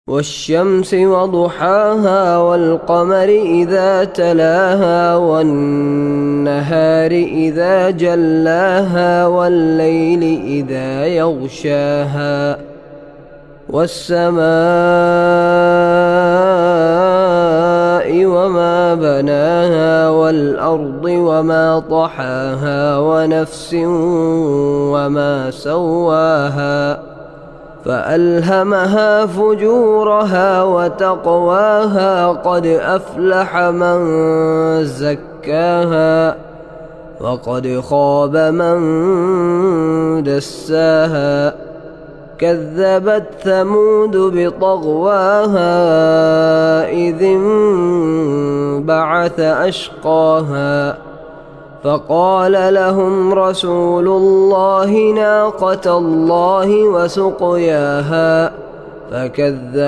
والشمس وضحاها والقمر إذا تلاها والنهار إذا جلاها والليل إذا يغشاها والسماء وما بناها والأرض وما طحاها ونفس وما سواها فألهمها فجورها وتقواها قد أفلح من زكاها وقد خاب من دساها كذبت ثمود بطغواها إذ انبعث أشقاها فقال لهم رسول الله ناقة الله وسقياها فكذبوا